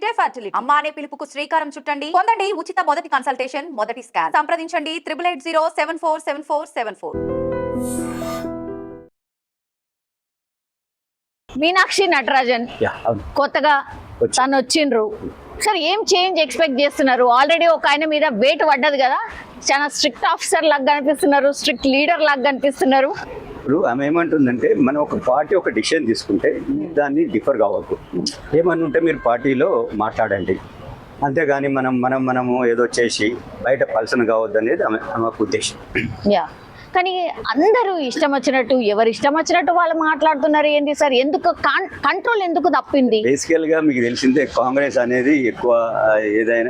VJ fertility అమ్మ అనే పిలుపుకు శ్రీకారం చుట్టండి. పొందండి ఉచిత మొదటి కన్సల్టేషన్, మొదటి స్కాన్. సంప్రదించండి 8880747474. మీనాక్షి నటరాజన్ కొత్తగా తను వచ్చిండ్రు సార్, ఏం చేంజ్ ఎక్స్పెక్ట్ చేస్తున్నారు? ఆల్రెడీ ఒక ఆయన మీద వెయిట్ పడ్డది కదా, చాలా స్ట్రిక్ట్ ఆఫీసర్ లాగా కనిపిస్తున్నారు, స్ట్రిక్ట్ లీడర్ లాగా కనిపిస్తున్నారు. ఇప్పుడు ఆమె ఏమంటుందంటే, మనం ఒక పార్టీ ఒక డిసిషన్ తీసుకుంటే దాన్ని డిఫర్ కావద్దు. ఏమన్నా ఉంటే మీరు పార్టీలో మాట్లాడండి, అంతేగాని మనము ఏదో చేసి బయట పలసన కావద్దు అనేది ఆమెకు ఉద్దేశం. యా, కానీ అందరూ ఇష్టం వచ్చినట్టు, ఎవరు ఇష్టం వచ్చినట్టు వాళ్ళు మాట్లాడుతున్నారు. ఏంటి సార్, ఎందుకు కంట్రోల్ ఎందుకు తప్పింది? బేసికల్ గా మీకు తెలిసిందే, కాంగ్రెస్ అనేది ఎక్కువ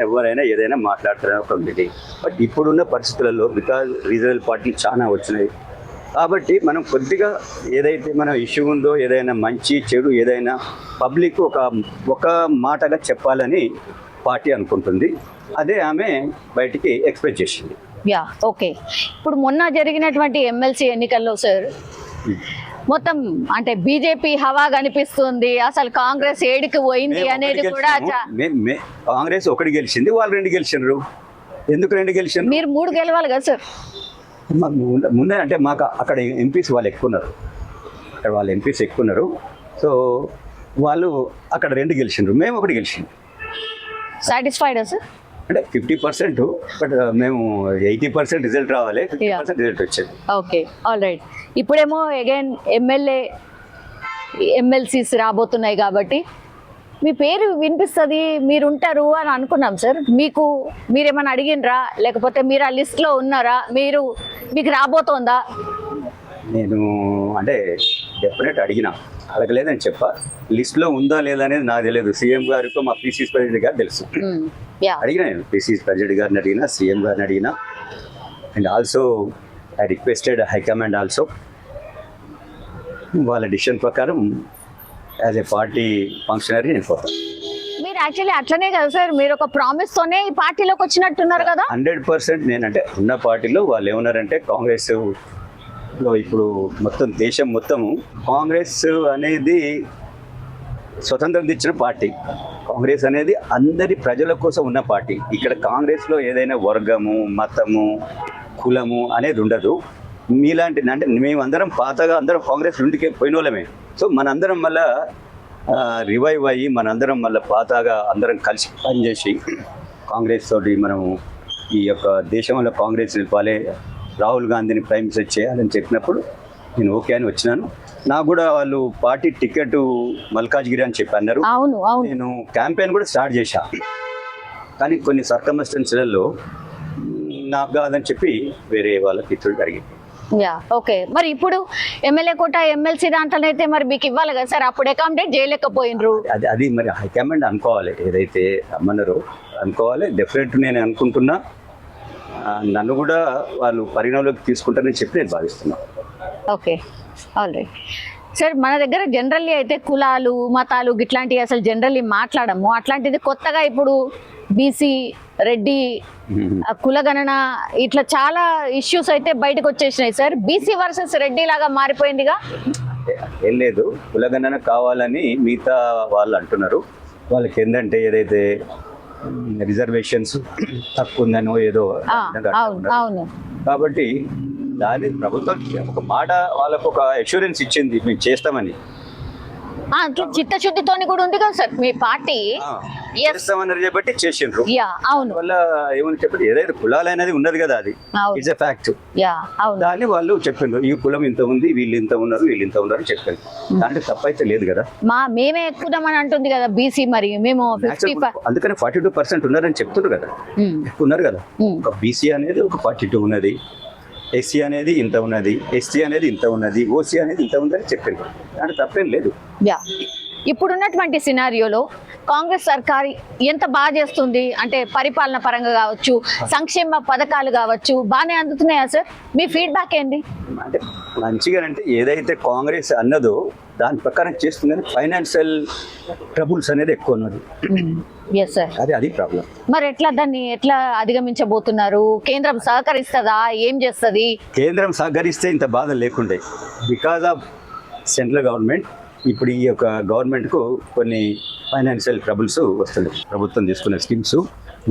ఎవరైనా ఏదైనా మాట్లాడుతున్నారు ఒక ఇది. బట్ ఇప్పుడున్న పరిస్థితులలో బికాజ్ రీజనల్ పార్టీలు చాలా వచ్చినాయి కాబట్టి మనం కొద్దిగా ఏదైతే మన ఇష్యూ ఉందో, ఏదైనా మంచి చెడు ఏదైనా పబ్లిక్ ఒక మాటగా చెప్పాలని పార్టీ అనుకుంటుంది. అదే ఆమె బయటికి ఎక్స్ప్రెస్ చేసింది. Yeah, okay. ఇప్పుడు మొన్న జరిగినటువంటి ఎమ్మెల్సీ ఎన్నికల్లో సార్ మొత్తం అంటే బీజేపీ హవా కనిపిస్తుంది, అసలు కాంగ్రెస్ ఏడికి పోయింది అనేది కూడా. కాంగ్రెస్ ఒకటి గెలిచింది, వాళ్ళు 2 గెలిచినారు. ఎందుకు 2 గెలిచారు? మీరు 3 గెలవాలి కదా సార్. ముందే అంటే మాకు అక్కడ ఎంపీస్ వాళ్ళు ఎక్కువ ఉన్నారు, సో వాళ్ళు అక్కడ 2 గెలిచిండ్రు, మేము 1 గెలిచింది. సాటిస్ఫైడా సార్? అంటే 50%, బట్ మేము 80% రిజల్ట్ రావాలి, 50% రిజల్ట్ వచ్చేది. Okay, all right. ఇప్పుడేమో అగైన్ ఎమ్మెల్సీస్ రాబోతున్నాయి కాబట్టి మీ పేరు వినిపిస్తుంది, మీరు ఉంటారు అని అనుకున్నాం సార్. మీరేమైనా అడిగినరా, లేకపోతే మీరు ఆ లిస్ట్లో ఉన్నారా, మీకు రాబోతోందా? నేను అంటే డెఫినెట్ అడగలేదని చెప్పా. లిస్ట్లో ఉందా లేదా అనేది నాకు తెలియదు. సీఎం గారికి మా పీసీసీ ప్రెసిడెంట్ గారు తెలుసు. అడిగినా, నేను పీసీసీ ప్రెసిడెంట్ గారిని అడిగినా, సీఎం గారిని అడిగినా, and also I requested high command also. వాళ్ళ డిసిషన్ ప్రకారం యాజ్ ఏ పార్టీ ఫంక్షనరీ నేను పోతాను. మీరు యాక్చువల్లీ అట్లనే కదా సార్, మీరు ఒక ప్రామిస్ తోనే ఈ పార్టీలోకి వచ్చినట్టున్నారు కదా. 100% నేనంటే ఉన్న పార్టీలో వాళ్ళు ఏమన్నారంటే, కాంగ్రెస్ లో ఇప్పుడు మొత్తం దేశం మొత్తము కాంగ్రెస్ అనేది స్వతంత్రం తెచ్చిన పార్టీ. కాంగ్రెస్ అనేది అందరి ప్రజల కోసం ఉన్న పార్టీ. ఇక్కడ కాంగ్రెస్లో ఏదైనా వర్గము, మతము, కులము అనేది ఉండదు. మీలాంటి అంటే మేమందరం పాతగా అందరం కాంగ్రెస్ నుండికి పోయిన వాళ్ళమే. సో మనందరం మళ్ళా రివైవ్ అయ్యి మనందరం మళ్ళీ పాతగా అందరం కలిసి పనిచేసి కాంగ్రెస్ తోటి మనము ఈ యొక్క దేశంలో కాంగ్రెస్ నిలపాలి, రాహుల్ గాంధీని ప్రైమ్ మినిస్టర్ చేయాలని చెప్పినప్పుడు నేను ఓకే అని వచ్చినాను. నాకు కూడా వాళ్ళు పార్టీ టికెట్ మల్కాజ్గిరి అని చెప్పి అన్నారు. నేను క్యాంపెయిన్ కూడా స్టార్ట్ చేశా, కానీ కొన్ని సర్కమ్స్టెన్స్లలో నాకు కాదని చెప్పి వేరే వాళ్ళకి ఇచ్చడం జరిగింది. Yeah, okay. మరి ఇప్పుడు ఎమ్మెల్యే కోట ఎమ్మెల్సీ దాంట్లో అయితే మరి మీకు ఇవ్వాలి కదా సార్, అప్పుడు అకామిడేట్ చేయలేకపోయినరు. అది మరి హైకమాండ్ అనుకోవాలి, ఏదైతే అమ్మన్నారో అనుకోవాలి. డెఫినెట్ నేను అనుకుంటున్నా, నన్ను కూడా వాళ్ళు పరిగణలోకి తీసుకుంటారని చెప్పి నేను భావిస్తున్నాను. Okay, all right sir. మన దగ్గర జనరల్లీ అయితే కులాలు, మతాలు ఇట్లాంటివి అసలు జనరల్లీ మాట్లాడము. అట్లాంటిది కొత్తగా ఇప్పుడు బీసీ, రెడ్డి, కులగణన ఇట్లా చాలా ఇష్యూస్ అయితే బయటకు వచ్చేసినాయి సార్. బీసీ వర్సెస్ రెడ్డి లాగా మారిపోయిందిగా. ఏం లేదు, కులగణన కావాలని మిగతా వాళ్ళు అంటున్నారు. వాళ్ళకి ఏంటంటే ఏదైతే రిజర్వేషన్స్ తక్కువ ఉందనో ఏదో, అవును. కాబట్టి దాని ప్రభుత్వం ఒక మాట వాళ్ళకు ఒక అష్యూరెన్స్ ఇచ్చింది, మేము చేస్తామని. చిత్తశుద్ధితోని కూడా ఉంది కదా సార్ మీ పార్టీ. చేస్తామన్నారు కాబట్టి చేసిండ్రు. అవును, వల్ల ఏమని చెప్పారు, ఏదైతే కులాలు అనేది ఉన్నది కదా, అది ఇట్స్ ఎ ఫ్యాక్ట్. దాన్ని వాళ్ళు చెప్పిండ్రు, ఈ కులం ఇంత ఉంది, వీళ్ళు ఇంత ఉన్నారు, వీళ్ళు ఇంత ఉన్నారు చెప్పారు. దాంట్లో తప్పైతే లేదు కదా. మేమే ఎక్కుదామని అంటుంది కదా బీసీ. మరి మేము అందుకని 42% ఉన్నారని చెప్తున్నారు కదా, ఎక్కువ ఉన్నారు కదా. ఒక బీసీ అనేది ఒక 42 ఉన్నది, ఎస్సీ అనేది ఇంత ఉన్నది, ఎస్టీ అనేది ఇంత ఉన్నది, ఓసీ అనేది ఇంత ఉందని చెప్పిండ్రు. దాంట్లో తప్పేం లేదు. ఇప్పుడున్నటువంటి సినారియోలో కాంగ్రెస్ సర్కార్ ఎంత బాగా చేస్తుంది అంటే, పరిపాలన పరంగా కావచ్చు, సంక్షేమ పథకాలు కావచ్చు, బాగానే అందుతున్నాయా సార్? మీ ఫీడ్బ్యాక్ ఏంటి? అంటే మంచిగా అంటే ఏదైతే కాంగ్రెస్ అన్నదో దాని ప్రకారం చేస్తుందని ఫైనాన్షియల్ ట్రబుల్స్ అనేది ఎక్కువ ఉన్నది. అది ప్రాబ్లం. మరి దాన్ని ఎట్లా అధిగమించబోతున్నారు? కేంద్రం సహకరిస్తుందా? ఏం చేస్తుంది? కేంద్రం సహకరిస్తే ఇంత బాధ లేకుండే. బికాజ్ ఆఫ్ సెంట్రల్ గవర్నమెంట్ ఇప్పుడు ఈ యొక్క గవర్నమెంట్కు కొన్ని ఫైనాన్షియల్ ట్రబుల్స్ వస్తున్నాయి. ప్రభుత్వం తీసుకున్న స్కీమ్స్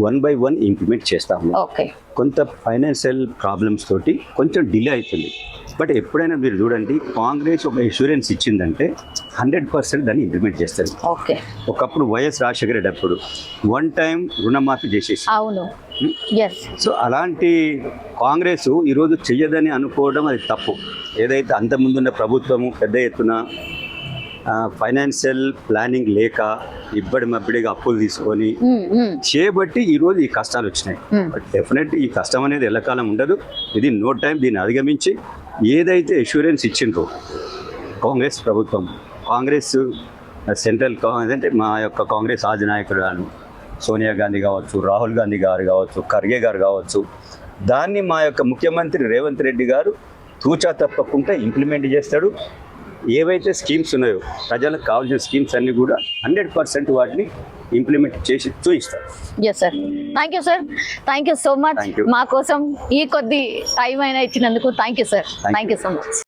1 by 1 ఇంప్లిమెంట్ చేస్తాము. ఓకే. కొంత ఫైనాన్షియల్ ప్రాబ్లమ్స్ తోటి కొంచెం డిలే అవుతుంది. బట్ ఎప్పుడైనా మీరు చూడండి, కాంగ్రెస్ ఒక ఇన్సూరెన్స్ ఇచ్చిందంటే 100% దాన్ని ఇంప్లిమెంట్ చేస్తారు. ఓకే. ఒకప్పుడు వైఎస్ రాజశేఖర రెడ్డి అప్పుడు 1 టైం రుణమాఫీ చేసేసి. అవును. ఎస్. సో అలాంటి కాంగ్రెస్ ఈరోజు చెయ్యదని అనుకోవడం అది తప్పు. ఏదైతే అంతకుముందున్న ప్రభుత్వము పెద్ద ఎత్తున ఫైనాన్షియల్ ప్లానింగ్ లేక ఇబ్బడి మబ్బడిగా అప్పులు తీసుకొని చేయబట్టి ఈరోజు ఈ కష్టాలు వచ్చినాయి. బట్ డెఫినెట్ ఈ కష్టం అనేది ఎల్లకాలం ఉండదు. ఇది నో టైం. దీన్ని అధిగమించి ఏదైతే అష్యూరెన్స్ ఇచ్చిండ్రో కాంగ్రెస్ ప్రభుత్వం, కాంగ్రెస్ సెంట్రల్ అంటే మా యొక్క కాంగ్రెస్ అధినాయకుడు గాను సోనియా గాంధీ కావచ్చు, రాహుల్ గాంధీ గారు కావచ్చు, ఖర్గే గారు కావచ్చు, దాన్ని మా యొక్క ముఖ్యమంత్రి రేవంత్ రెడ్డి గారు తూచా తప్పకుండా ఇంప్లిమెంట్ చేస్తాడు. ఏవైతే స్కీమ్స్ ఉన్నాయో ప్రజలకు కావాల్సిన స్కీమ్స్ అన్నీ కూడా 100% వాటిని ఇంప్లిమెంట్ చేసి చూపిస్తారు. Yes sir. Thank you sir. Thank you so much. Thank you. మా కోసం ఈ కొద్ది టైం అయినా ఇచ్చినందుకు thank you sir. Thank you so much.